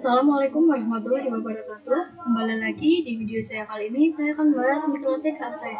Assalamualaikum warahmatullahi wabarakatuh. Kembali lagi di video saya kali ini, saya akan membahas Mikrotik Access.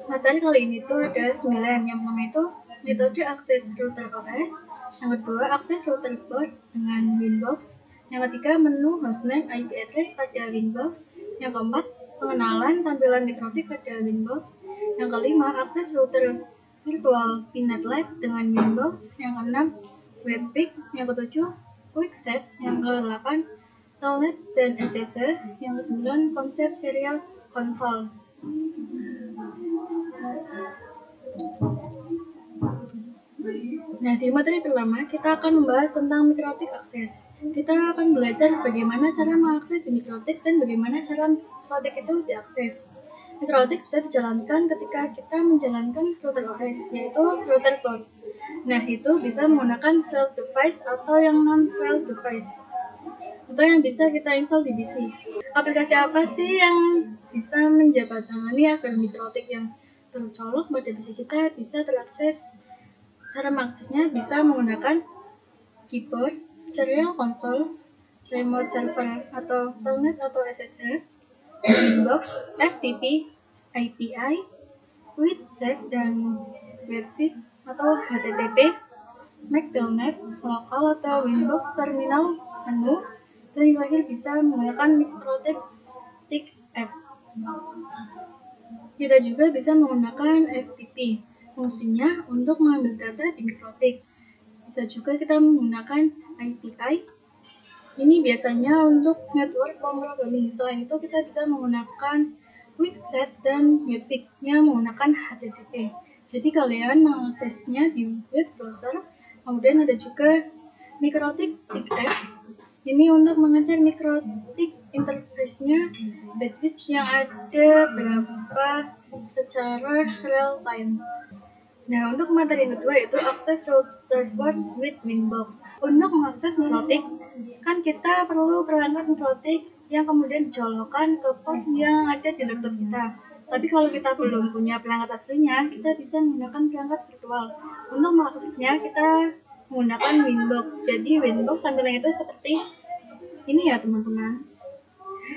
Materi kali ini tuh ada 9. Yang pertama itu metode akses router OS, yang kedua akses router port dengan Winbox, yang ketiga menu hostname IP address pada Winbox, yang keempat pengenalan tampilan Mikrotik pada Winbox, yang kelima akses router virtual VNet Lab dengan Winbox, yang keenam Webfig, yang ketujuh QuickSet, yang ke-8 Telnet dan SSH, yang ke-9 konsep serial konsol. Nah, di materi pertama kita akan membahas tentang Mikrotik Access. Kita akan belajar bagaimana cara mengakses Mikrotik dan bagaimana cara Mikrotik itu diakses. Mikrotik bisa dijalankan ketika kita menjalankan router OS, yaitu router port. Nah, itu bisa menggunakan real device atau yang non-real device, atau yang bisa kita install di PC. Aplikasi apa sih yang bisa menjabatani agar Mikrotik yang tercolok pada PC kita bisa terakses? Cara mengaksesnya bisa menggunakan keyboard, serial console, remote server atau telnet atau SSH, Winbox, FTP, API, QuickSet dan Webfig atau HTTP, MAC telnet, lokal atau Winbox terminal menu, dan yang terakhir bisa menggunakan Mikrotik app. Kita juga bisa menggunakan FTP. Fungsinya untuk mengambil data di Mikrotik. Bisa juga kita menggunakan API. Ini biasanya untuk network pemrogramming. Selain itu kita bisa menggunakan QuickSet dan Webfig yang menggunakan HTTP. Jadi kalian mengaksesnya di web browser. Kemudian ada juga Mikrotik app. Ini untuk mengejar Mikrotik interface-nya, bandwidth yang ada berapa secara real time. Nah, untuk materi yang kedua yaitu akses router port with Winbox. Untuk mengakses Mikrotik, kan kita perlu perangkat Mikrotik yang kemudian dicolokkan ke port yang ada di laptop kita. Tapi kalau kita belum punya perangkat aslinya, kita bisa menggunakan perangkat virtual. Untuk mengaksesnya, kita menggunakan Winbox. Jadi Winbox tampilannya itu seperti ini ya teman-teman.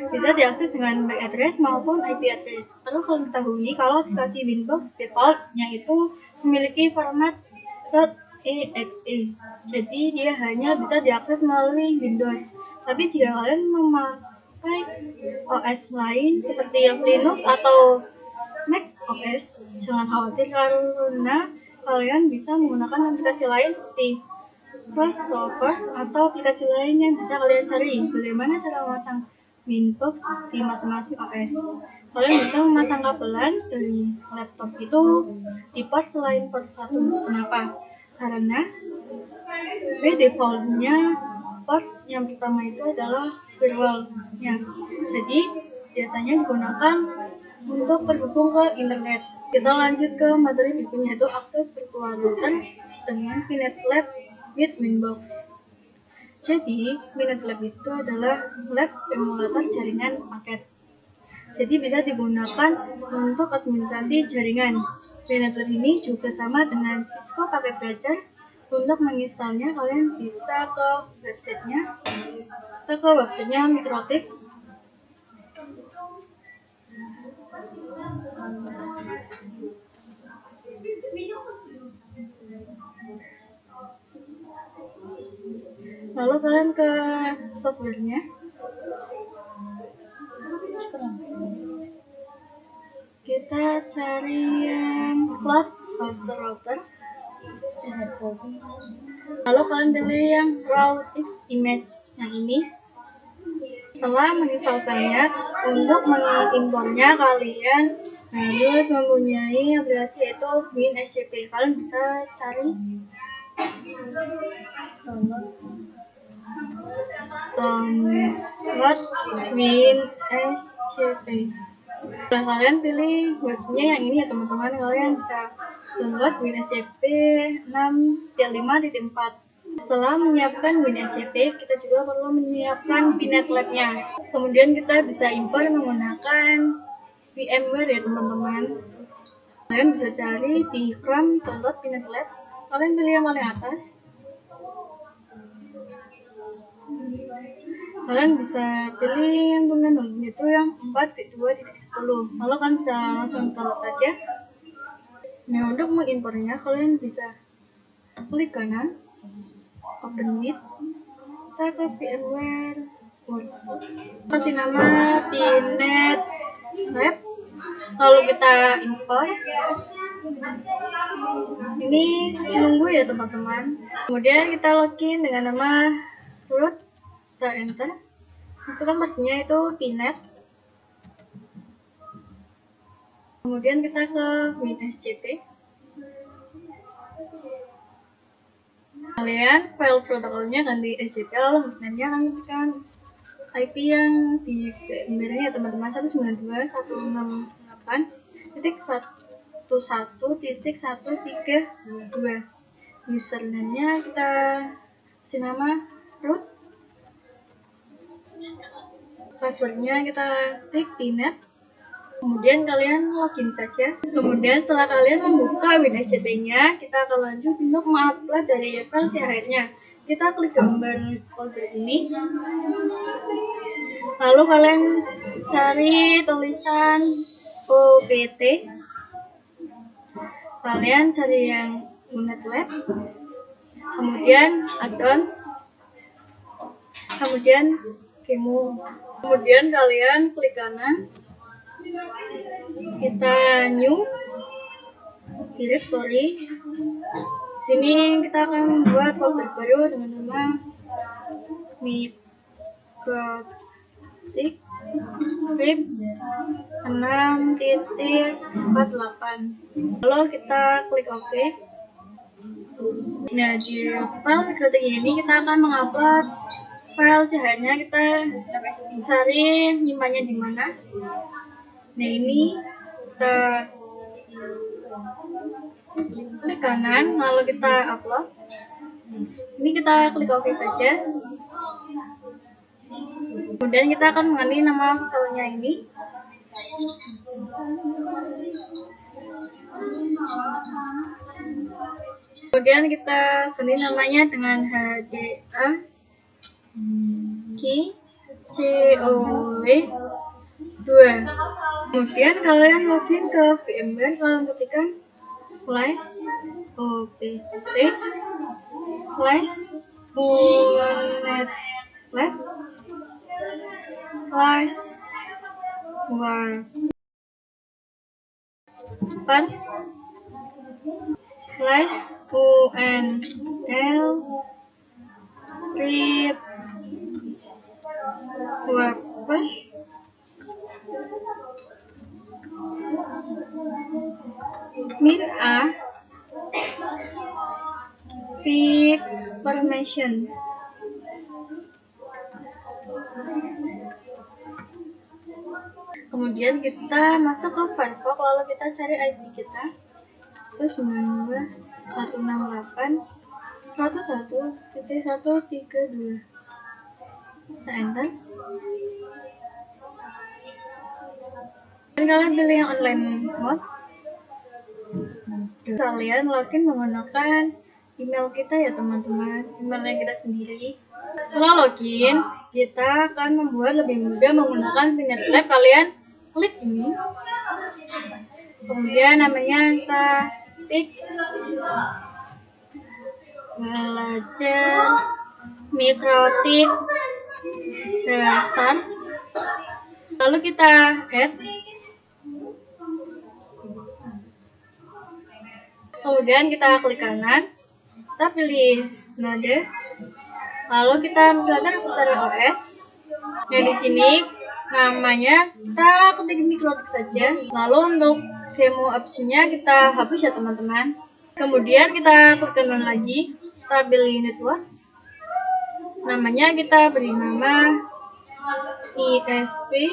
Bisa diakses dengan MAC address maupun IP address. Perlu kalian ketahui kalau aplikasi Winbox default-nya itu memiliki format .exe. Jadi dia hanya bisa diakses melalui Windows. Tapi jika kalian memakai OS lain seperti yang Linux atau Mac OS, jangan khawatir karena kalian bisa menggunakan aplikasi lain seperti crossover atau aplikasi lain yang bisa kalian cari. Bagaimana cara memasang Winbox di masing-masing OS? Kalian bisa memasang kabelan dari laptop itu di port selain port 1. Kenapa? Karena by default-nya port yang pertama itu adalah virtual-nya. Jadi biasanya digunakan untuk terhubung ke internet. Kita lanjut ke materi berikutnya, yaitu akses virtual router dengan VNet Lab with Winbox. Jadi, VNet Lab itu adalah lab emulator jaringan paket. Jadi bisa digunakan untuk administrasi jaringan. VNet Lab ini juga sama dengan Cisco Packet Tracer. Untuk menginstalnya, kalian bisa ke websitenya Mikrotik. Lalu kalian ke softwarenya. Kita cari yang Cloud Hoster Router. Lalu kalian pilih yang RAWX Image yang ini. Setelah menginstal filenya, untuk mengimportnya kalian harus mempunyai aplikasi yaitu WinSCP. Kalian bisa cari download WinSCP. Setelah kalian pilih websitenya yang ini ya teman-teman, kalian bisa download WinSCP 6.5.4. Setelah menyiapkan WinSCP, kita juga perlu menyiapkan VNet Lab-nya. Kemudian kita bisa import menggunakan VMware ya teman-teman. Kalian bisa cari di Chrome download VNet Lab. Kalian pilih yang paling atas. Kalian bisa pilih untuk metodenya itu yang 4.2.10. Lalu kalian bisa langsung download saja. Nah, untuk mengimpornya kalian bisa klik kanan, open it, kita ke VMware Workspace, kasih nama Pinet Lab, lalu kita import. Ini menunggu ya teman-teman. Kemudian kita login dengan nama root, kita enter, masukkan passwordnya itu Pinet. Kemudian kita ke WinSCP. Kalian file protokolnya ganti SCP, lalu hostname-nya akan ketikkan IP yang di VMware-nya ya teman-teman, 192.168.11.132. Username-nya kita kasih nama root. Password-nya kita ketik Pinet. Kemudian kalian login saja. Kemudian setelah kalian membuka WinSCP-nya, kita akan lanjut untuk mengupload dari file CHR-nya. Kita klik gambar folder ini. Lalu kalian cari tulisan OPT. Kalian cari yang Pinet Lab. Kemudian add-ons. Kemudian demo. Kemudian kalian klik kanan. Kita new directory. Sini kita akan membuat folder baru dengan nama mikrotik script 6.48. Lalu kita klik OK. Nah, di file mikrotik ini kita akan mengupload file CHR-nya. Kita cari nyimpannya di mana. Nah, ini kita klik kanan, lalu kita upload. Ini kita klik OK saja. Kemudian kita akan mengganti nama filenya ini. Kemudian kita ganti namanya dengan HDA COW 2. Kemudian kalian login ke VMware, kalian ketikkan /unetwork/warpers min a fix permission. Kemudian kita masuk ke Firefox, lalu kita cari IP kita, terus 92.168.11.132. Kita enter. Dan kalian pilih yang online mode. Kalian login menggunakan email kita ya teman-teman, email yang kita sendiri. Setelah login, kita akan membuat lebih mudah menggunakan Pinet Lab. Kalian klik ini, kemudian namanya kita ketik belajar mikrotik dasar, lalu kita add. Kemudian kita klik kanan, kita pilih node, lalu kita misalkan putar OS. Nah, di sini namanya kita ketik mikrotik saja. Lalu untuk demo optionnya kita hapus ya teman-teman. Kemudian kita klik kanan lagi, kita pilih network. Namanya kita beri nama ISP.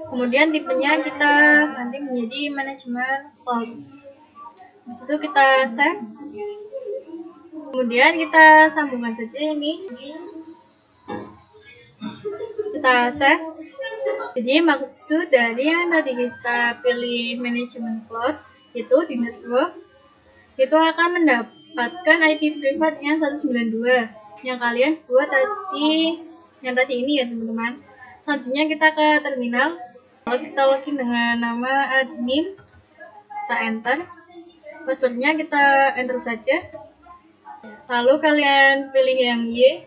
Kemudian tipenya kita ganti menjadi manajemen cloud. Habis itu kita save. Kemudian kita sambungkan saja ini. Kita save. Jadi maksud dari yang tadi kita pilih manajemen cloud itu di network, itu akan mendapatkan IP privatnya 192. yang kalian buat tadi, yang tadi ini ya teman-teman. Selanjutnya kita ke terminal. Lalu kita login dengan nama admin, kita enter. Passwordnya kita enter saja. Lalu kalian pilih yang Y,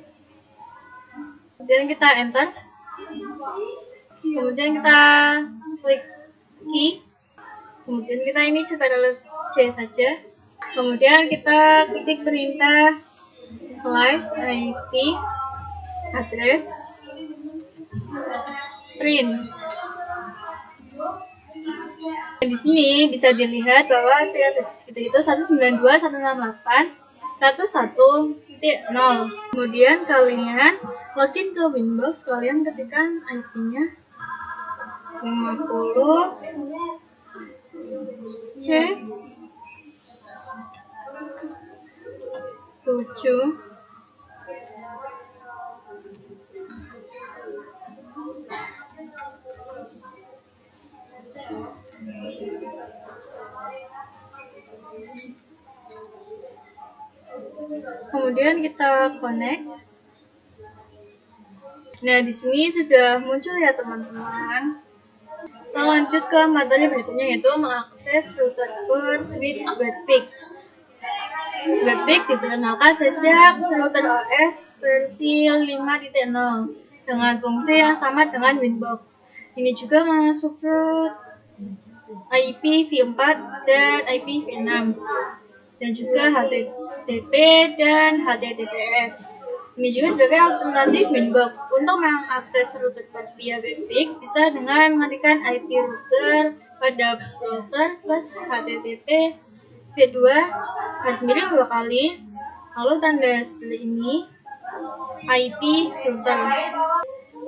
kemudian kita enter. Kemudian kita klik key. Kemudian kita ini Ctrl+C saja. Kemudian kita ketik perintah /IP address print. Di sini bisa dilihat bahwa IP address kita itu 192.168.1.1.0. Kemudian kalian login ke Winbox, kalian ketikkan IP-nya 50 C 7 kemudian kita connect. Nah, di sini sudah muncul ya teman-teman. Kita lanjut ke materi berikutnya, yaitu mengakses router port with Webfix. Webfix diperkenalkan sejak router OS versi 5.0 dengan fungsi yang sama dengan Winbox. Ini juga mensupport IPv4 dan IPv6 dan juga HTTP dan HTTPS. Ini juga sebagai alternatif Winbox. Untuk mengakses router port via Webfix bisa dengan mengetikkan IP router pada browser plus HTTP V2 garis miring 2 kali, lalu tanda sebelah ini IP router.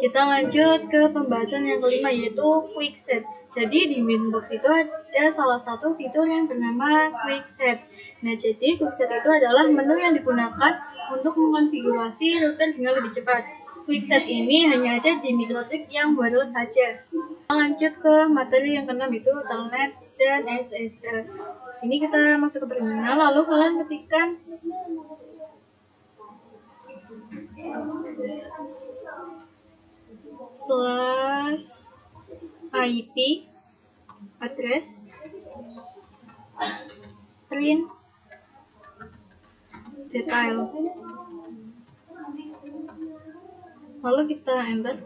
Kita lanjut ke pembahasan yang kelima, yaitu Quick Set. Jadi di Winbox itu ada salah satu fitur yang bernama Quick Set. Nah, jadi Quick Set itu adalah menu yang digunakan untuk mengkonfigurasi router dengan lebih cepat. Quick Set ini hanya ada di Mikrotik yang wireless saja. Kita lanjut ke materi yang keenam, itu Telnet dan SSL. Di sini kita masuk ke terminal, lalu kalian ketikkan /IP address print detail, lalu kita enter.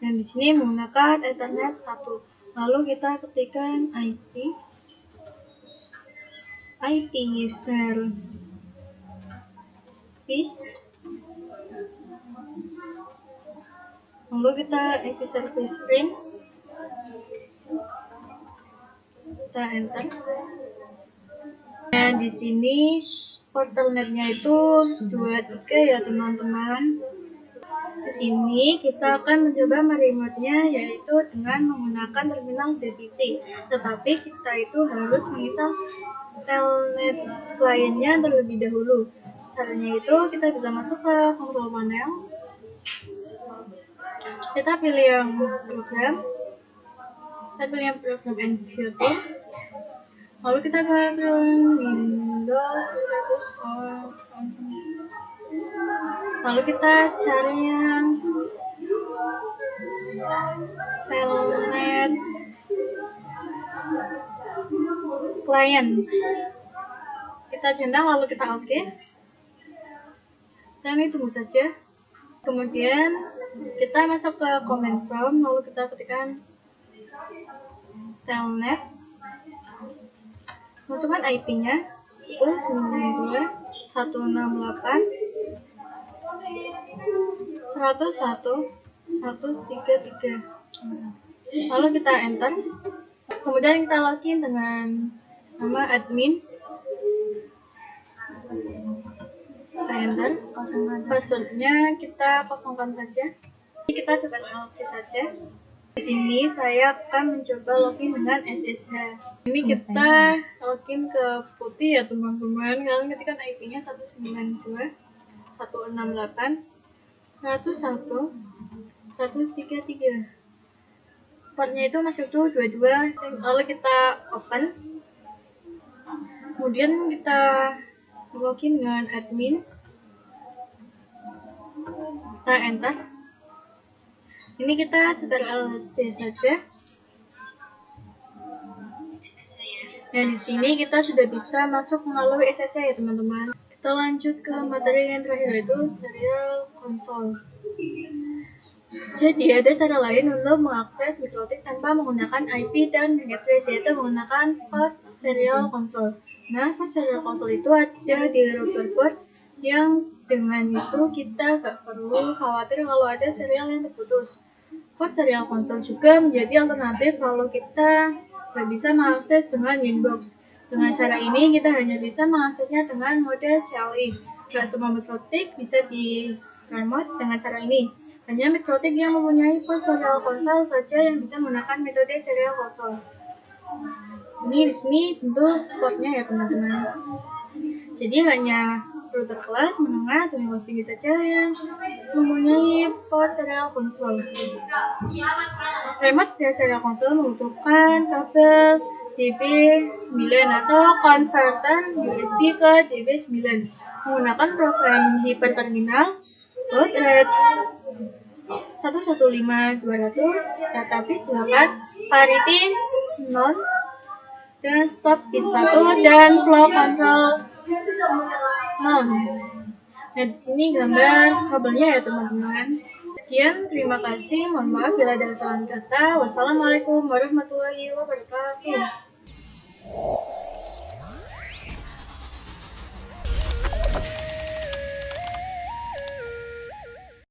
Dan di sini menggunakan Ethernet 1. Lalu kita ketikkan IP service, lalu kita IP service print, kita enter. Dan di sini portalnetnya itu 23 ya teman-teman. Di sini kita akan mencoba meremote-nya, yaitu dengan menggunakan terminal DVC. Tetapi kita itu harus menginstal telnet kliennya terlebih dahulu. Caranya itu kita bisa masuk ke control panel. Kita pilih yang program. Kita pilih yang program and view tools. Lalu kita ke Windows status on. Lalu kita cari yang telnet client. Kita centang lalu kita OK. Dan ini tunggu saja. Kemudian kita masuk ke command prompt, lalu kita ketikkan telnet. Masukkan IP-nya itu 92.168.101.133. Lalu kita enter. Kemudian kita login dengan nama admin. Kita enter. Passwordnya kita kosongkan saja. Kita Ctrl+C saja. Di sini saya akan mencoba login dengan SSH. Ini kita login ke putih ya teman-teman. Kalian ketikkan IP-nya 192.168.101.133. Portnya itu masuk tuh 22. Lalu kita open. Kemudian kita login dengan admin. Kita enter. Ini kita setel LC saja. Nah, di sini kita sudah bisa masuk melalui SSC ya teman-teman. Kita lanjut ke materi yang terakhir, yaitu serial konsol. Jadi ada cara lain untuk mengakses mikrotik tanpa menggunakan IP dan address, yaitu menggunakan port serial konsol. Nah, port serial konsol itu ada di router port yang dengan itu kita gak perlu khawatir kalau ada serial yang terputus. Port serial konsol juga menjadi alternatif kalau kita gak bisa mengakses dengan Winbox. Dengan cara ini kita hanya bisa mengaksesnya dengan mode CLI. Gak semua mikrotik bisa di remote dengan cara ini. Hanya mikrotik yang mempunyai port serial konsol saja yang bisa menggunakan metode serial konsol. Ini di sini bentuk portnya ya teman-teman. Jadi hanya router kelas menengah dan kelas tinggi saja yang mempunyai port serial konsol. Remote via serial konsol membutuhkan kabel DB9 atau konverter USB ke DB9 menggunakan program hyperterminal, baud rate 115.200, database 8, parity 0, dan stop bit 1 dan flow control 0. Nah, di sini gambar kabelnya ya teman-teman. Sekian, terima kasih. Mohon maaf bila ada kesalahan kata. Wassalamualaikum warahmatullahi wabarakatuh.